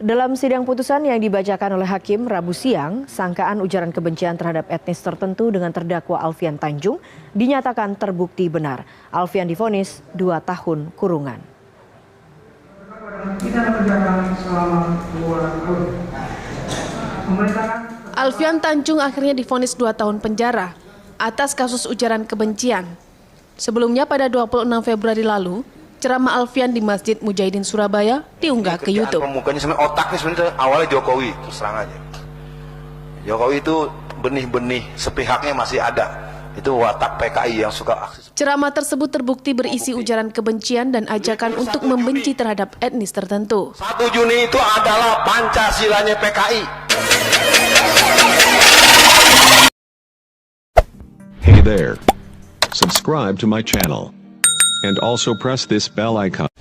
Dalam sidang putusan yang dibacakan oleh Hakim Rabu siang, sangkaan ujaran kebencian terhadap etnis tertentu dengan terdakwa Alfian Tanjung dinyatakan terbukti benar. Alfian divonis 2 tahun kurungan. Alfian Tanjung akhirnya divonis 2 tahun penjara atas kasus ujaran kebencian. Sebelumnya pada 26 Februari lalu, ceramah Alfian di Masjid Mujahidin Surabaya diunggah ke YouTube. Pemukanya sebenarnya otaknya sebenarnya awalnya Jokowi, terus terang aja. Jokowi itu benih-benih sepihaknya masih ada. Itu watak PKI yang suka aksi. Ceramah tersebut terbukti berisi ujaran kebencian dan ajakan untuk membenci terhadap etnis tertentu. 1 Juni itu adalah Pancasilanya PKI. Hey there. Subscribe to my channel. And also press this bell icon.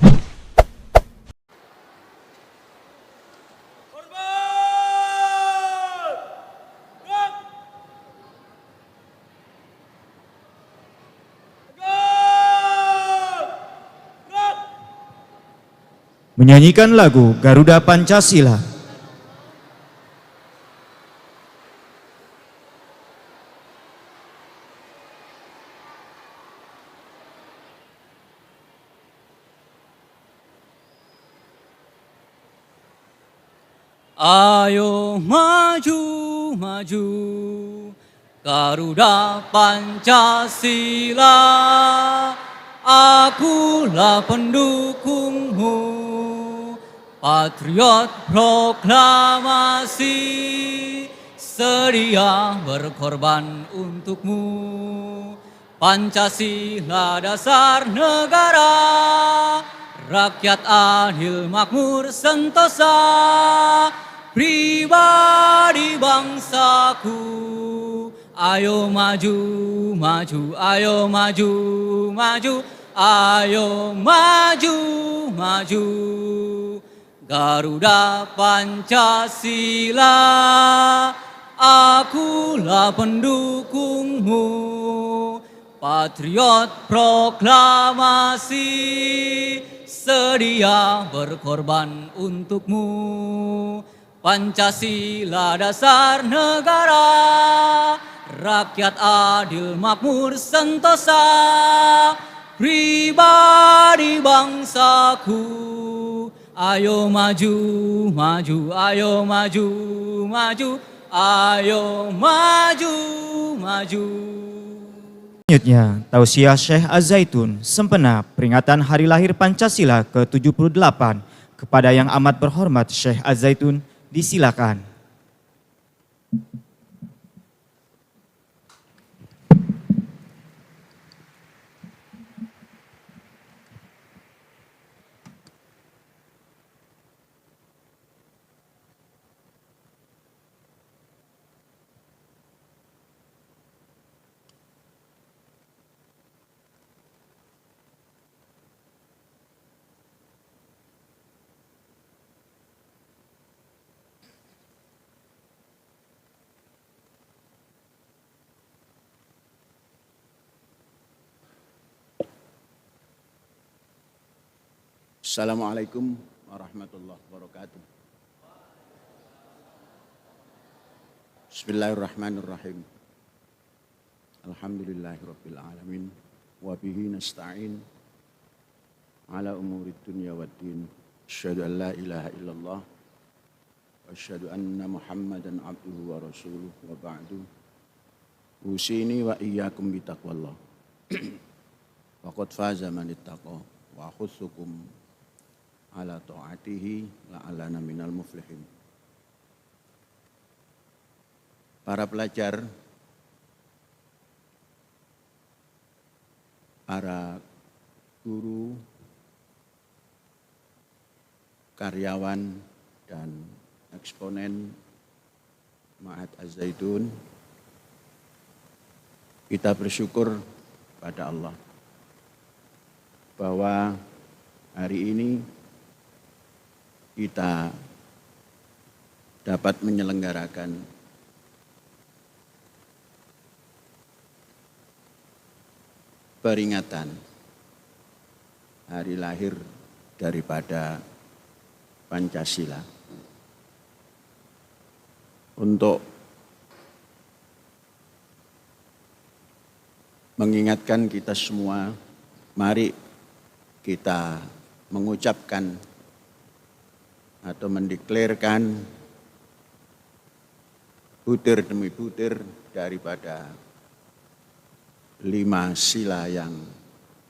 Menyanyikan lagu Garuda Pancasila. Ayo maju, maju, Garuda Pancasila, akulah pendukungmu, patriot proklamasi, sedia berkorban untukmu. Pancasila dasar negara, rakyat adil makmur sentosa, pribadi bangsaku. Ayo maju, maju, ayo maju, maju, ayo maju, maju. Garuda Pancasila, akulah pendukungmu, patriot proklamasi, sedia berkorban untukmu. Pancasila dasar negara, rakyat adil makmur sentosa, pribadi bangsaku. Ayo maju, maju, ayo maju, maju, ayo maju, maju. Selanjutnya, Tausiah Syekh Az-Zaitun sempena peringatan Hari Lahir Pancasila ke-78 kepada Yang Amat Berhormat Syekh Az-Zaitun disilakan. Assalamualaikum warahmatullahi wabarakatuh. Bismillahirrahmanirrahim. Alhamdulillahirabbil alamin wa bihi nasta'in ala umurid dunya waddin. Asyhadu an la ilaha illallah wa asyhadu anna Muhammadan abduhu wa rasuluh wa ba'du. Usini wa iyyakum bitaqwallah. Wa qad faza man ittaqa wa khussukum ala ta'atihi la'alana minal muflihin. Para pelajar, para guru, karyawan, dan eksponen Ma'had Az-Zaitun, kita bersyukur pada Allah bahwa hari ini kita dapat menyelenggarakan peringatan hari lahir daripada Pancasila. untuk mengingatkan kita semua, mari kita mengucapkan atau mendeklarkan butir demi butir daripada 5 sila yang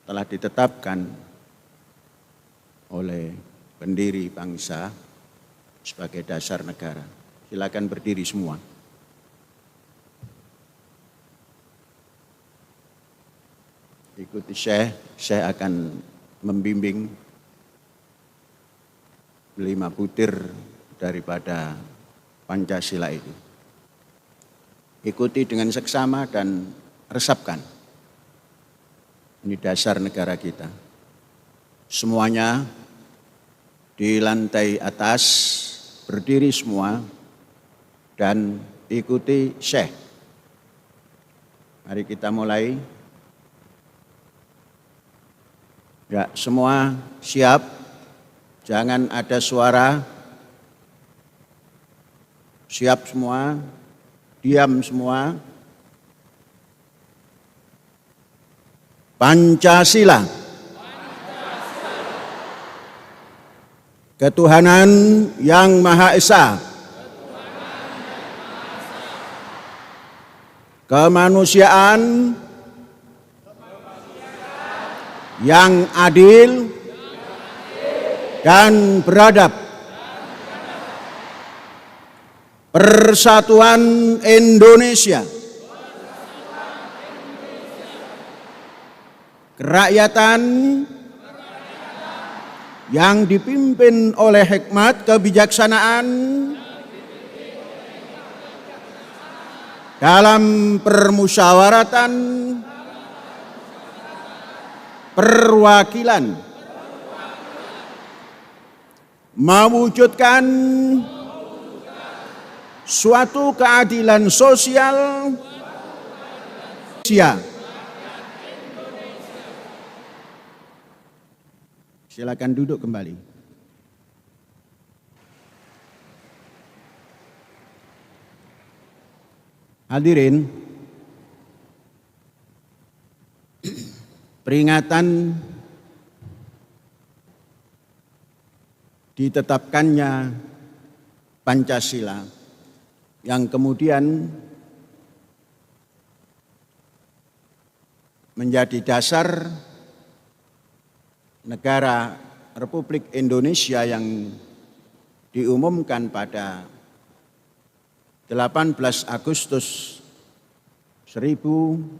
telah ditetapkan oleh pendiri bangsa sebagai dasar negara. Silakan berdiri semua. Ikuti Syekh akan membimbing 5 butir daripada Pancasila itu. Ikuti dengan seksama dan resapkan. Ini dasar negara kita. Semuanya di lantai atas berdiri semua dan ikuti Syekh. Mari kita mulai. Ya, semua siap. Jangan ada suara. Siap semua. Diam semua. Pancasila. Ketuhanan yang Maha Esa. Kemanusiaan yang adil dan beradab. Persatuan Indonesia. Kerakyatan yang dipimpin oleh hikmat kebijaksanaan dalam permusyawaratan perwakilan mewujudkan suatu keadilan sosial. Silakan duduk kembali. Hadirin, peringatan ditetapkannya Pancasila yang kemudian menjadi dasar negara Republik Indonesia yang diumumkan pada 18 Agustus 1945,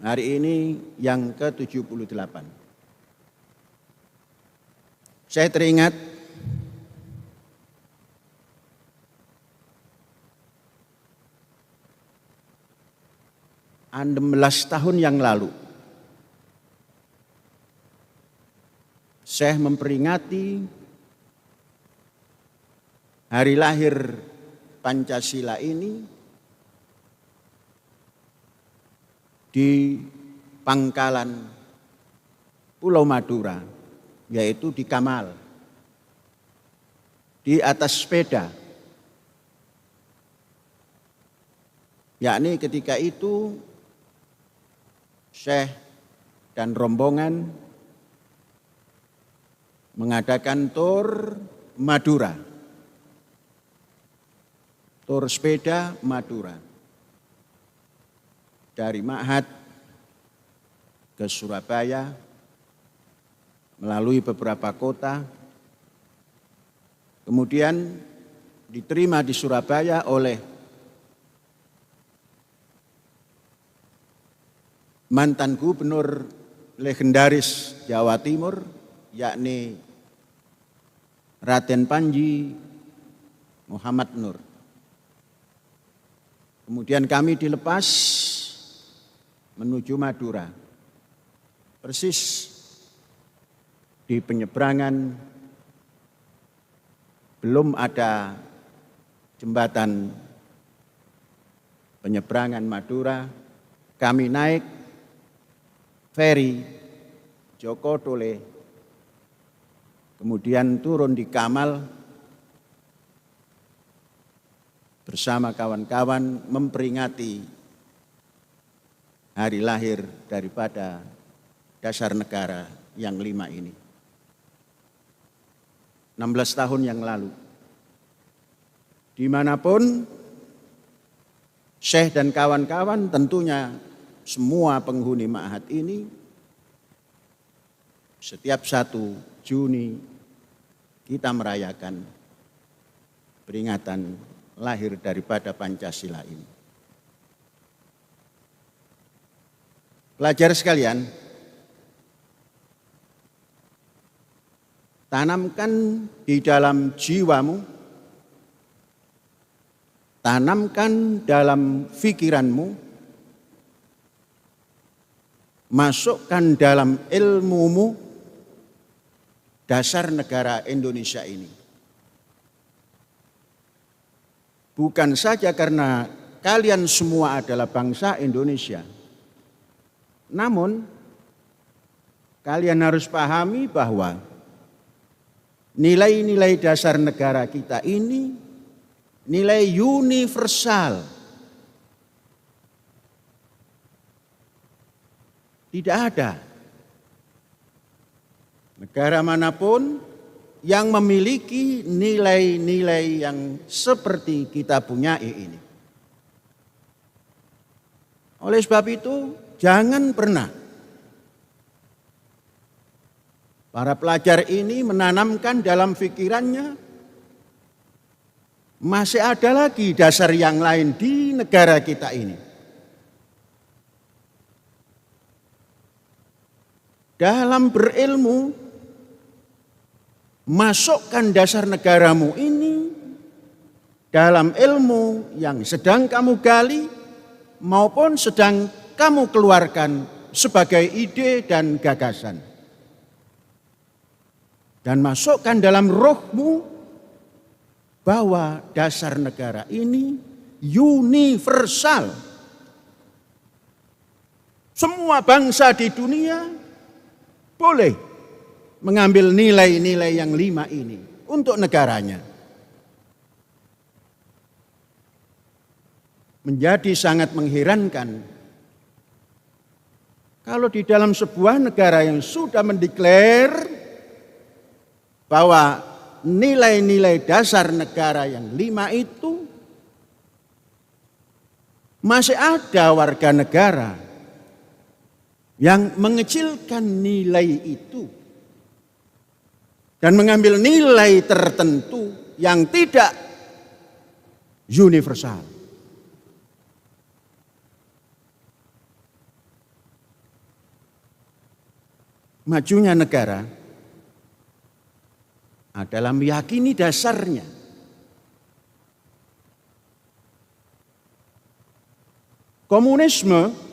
hari ini yang ke-78. Saya teringat Andem 16 tahun yang lalu, Syekh memperingati hari lahir Pancasila ini di pangkalan Pulau Madura, yaitu di Kamal, di atas sepeda. Yakni ketika itu Syekh dan rombongan mengadakan tur Madura, tur sepeda Madura, dari Ma'had ke Surabaya, melalui beberapa kota, kemudian diterima di Surabaya oleh mantan gubernur legendaris Jawa Timur, yakni Raden Panji Muhammad Nur. Kemudian kami dilepas menuju Madura, persis di penyeberangan belum ada jembatan penyeberangan Madura, kami naik feri Joko Tole, kemudian turun di Kamal bersama kawan-kawan memperingati hari lahir daripada dasar negara yang 5 ini. 16 tahun yang lalu. Dimanapun Syekh dan kawan-kawan, tentunya semua penghuni ma'had ini, setiap 1 Juni kita merayakan peringatan lahir daripada Pancasila ini. Pelajar sekalian, tanamkan di dalam jiwamu, tanamkan dalam pikiranmu, masukkan dalam ilmumu dasar negara Indonesia ini. Bukan saja karena kalian semua adalah bangsa Indonesia, namun kalian harus pahami bahwa nilai-nilai dasar negara kita ini nilai universal. Tidak ada negara manapun yang memiliki nilai-nilai yang seperti kita punya ini. Oleh sebab itu, jangan pernah para pelajar ini menanamkan dalam pikirannya masih ada lagi dasar yang lain di negara kita ini. Dalam berilmu, masukkan dasar negaramu ini dalam ilmu yang sedang kamu gali maupun sedang kamu keluarkan sebagai ide dan gagasan. Dan masukkan dalam rohmu bahwa dasar negara ini universal. Semua bangsa di dunia boleh mengambil nilai-nilai yang 5 ini untuk negaranya. Menjadi sangat mengherankan kalau di dalam sebuah negara yang sudah mendeklar bahwa nilai-nilai dasar negara yang 5 itu masih ada warga negara yang mengecilkan nilai itu dan mengambil nilai tertentu yang tidak universal. Majunya negara adalah meyakini dasarnya. Komunisme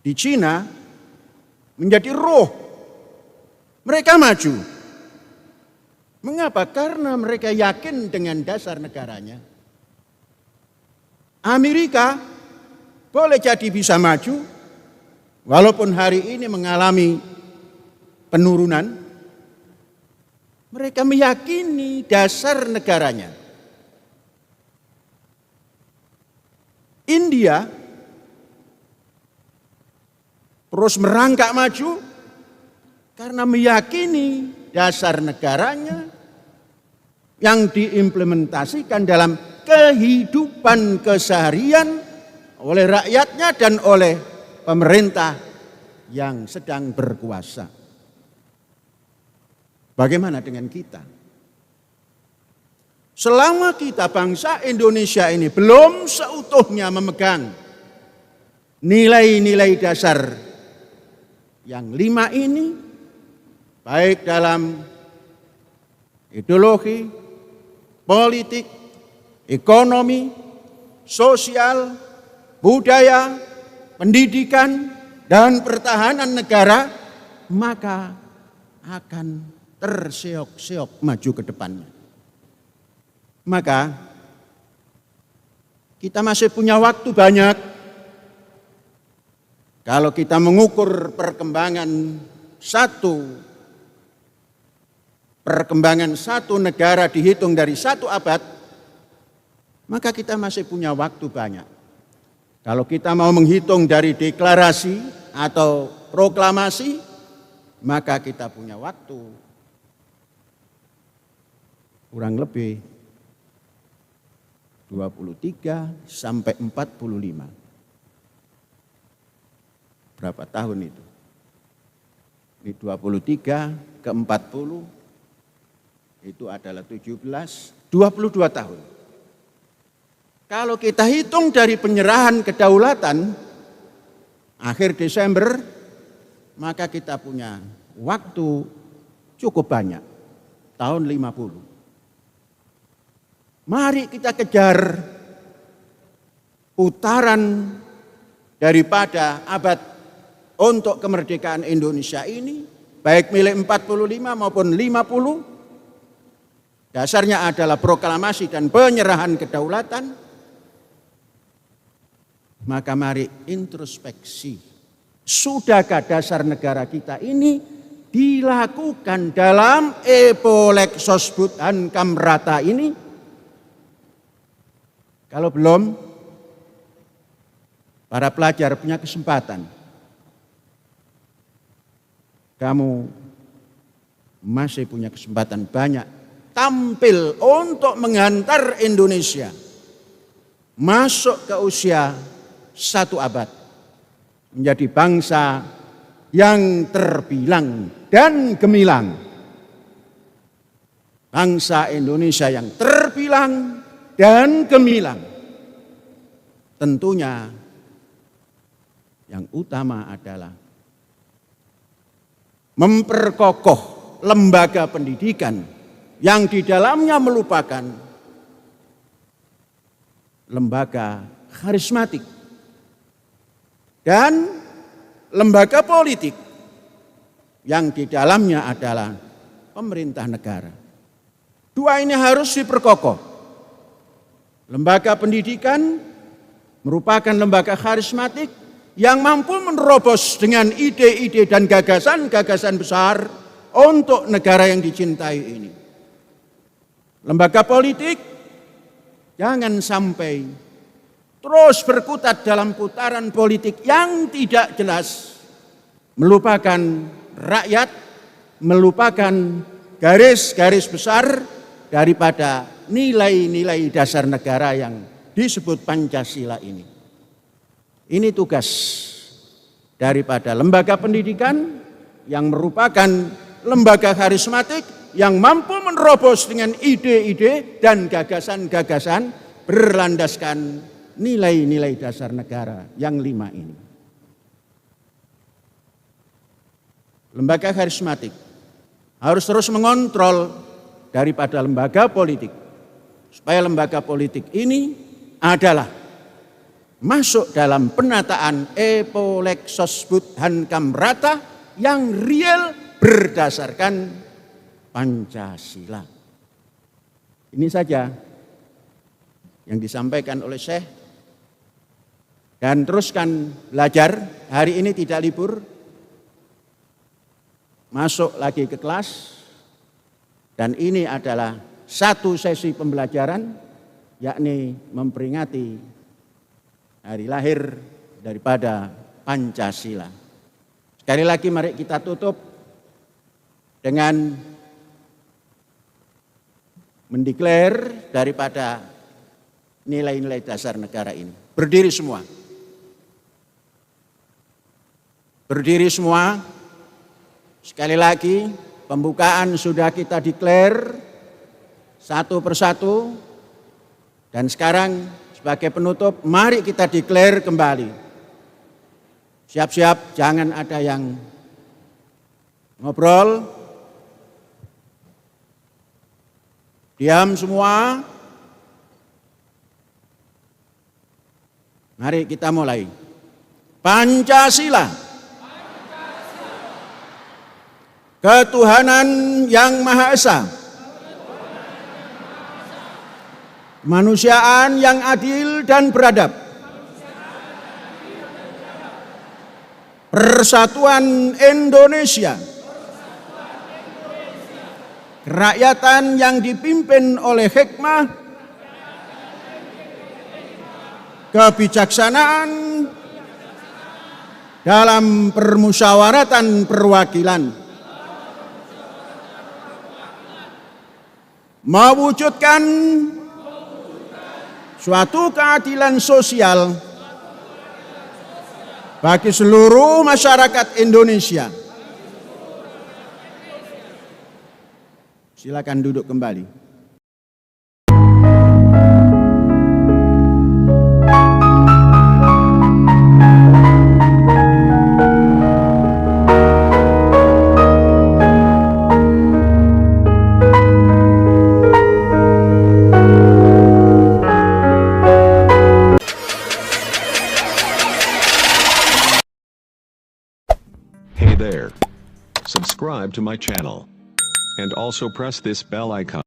di Cina menjadi roh. Mereka maju. Mengapa? Karena mereka yakin dengan dasar negaranya. Amerika boleh jadi bisa maju, walaupun hari ini mengalami penurunan. Mereka meyakini dasar negaranya. India terus merangkak maju karena meyakini dasar negaranya yang diimplementasikan dalam kehidupan keseharian oleh rakyatnya dan oleh pemerintah yang sedang berkuasa. Bagaimana dengan kita? Selama kita bangsa Indonesia ini belum seutuhnya memegang nilai-nilai dasar yang 5 ini, baik dalam ideologi, politik, ekonomi, sosial, budaya, pendidikan, dan pertahanan negara, maka akan terseok-seok maju ke depannya. Maka kita masih punya waktu banyak. Kalau kita mengukur perkembangan satu perkembangan satu negara dihitung dari satu abad, maka kita masih punya waktu banyak. Kalau kita mau menghitung dari deklarasi atau proklamasi, maka kita punya waktu kurang lebih 23 sampai 45. Berapa tahun itu? Ini 23 ke 40, itu adalah 17, 22 tahun. Kalau kita hitung dari penyerahan kedaulatan akhir Desember, maka kita punya waktu cukup banyak, tahun 50. Mari kita kejar putaran daripada abad untuk kemerdekaan Indonesia ini, baik milik 45 maupun 50. Dasarnya adalah proklamasi dan penyerahan kedaulatan. Maka mari introspeksi. Sudahkah dasar negara kita ini dilakukan dalam Epolek Sosbud Hankam Rata ini? Kalau belum, para pelajar punya kesempatan. Kamu masih punya kesempatan banyak tampil untuk menghantar Indonesia masuk ke usia 1 abad, menjadi bangsa yang terbilang dan gemilang. Bangsa Indonesia yang terbilang dan gemilang. Tentunya yang utama adalah memperkokoh lembaga pendidikan yang di dalamnya merupakan lembaga karismatik dan lembaga politik yang di dalamnya adalah pemerintah negara. Dua ini harus diperkokoh. Lembaga pendidikan merupakan lembaga karismatik yang mampu menerobos dengan ide-ide dan gagasan-gagasan besar untuk negara yang dicintai ini. Lembaga politik jangan sampai terus berkutat dalam putaran politik yang tidak jelas, melupakan rakyat, melupakan garis-garis besar daripada nilai-nilai dasar negara yang disebut Pancasila ini. Ini tugas daripada lembaga pendidikan yang merupakan lembaga karismatik yang mampu menerobos dengan ide-ide dan gagasan-gagasan berlandaskan nilai-nilai dasar negara yang 5 ini. Lembaga karismatik harus terus mengontrol daripada lembaga politik, supaya lembaga politik ini adalah masuk dalam penataan Epolek Sosbud Hankam Rata yang real berdasarkan Pancasila. Ini saja yang disampaikan oleh Syekh, dan teruskan belajar. Hari ini tidak libur, masuk lagi ke kelas, dan ini adalah satu sesi pembelajaran, yakni memperingati hari lahir daripada Pancasila. Sekali lagi mari kita tutup dengan mendeklar daripada nilai-nilai dasar negara ini. Berdiri semua. Berdiri semua. Sekali lagi, pembukaan sudah kita deklar satu persatu. Dan sekarang sebagai penutup, mari kita deklar kembali. Siap-siap, jangan ada yang ngobrol. Diam semua. Mari kita mulai. Pancasila. Ketuhanan yang Maha Esa. Kemanusiaan yang adil dan beradab. Persatuan Indonesia. kerakyatan yang dipimpin oleh hikmah, kebijaksanaan dalam permusyawaratan perwakilan, mewujudkan suatu keadilan sosial bagi seluruh masyarakat Indonesia. Silakan duduk kembali. Hey there. Subscribe to my channel. And also press this bell icon.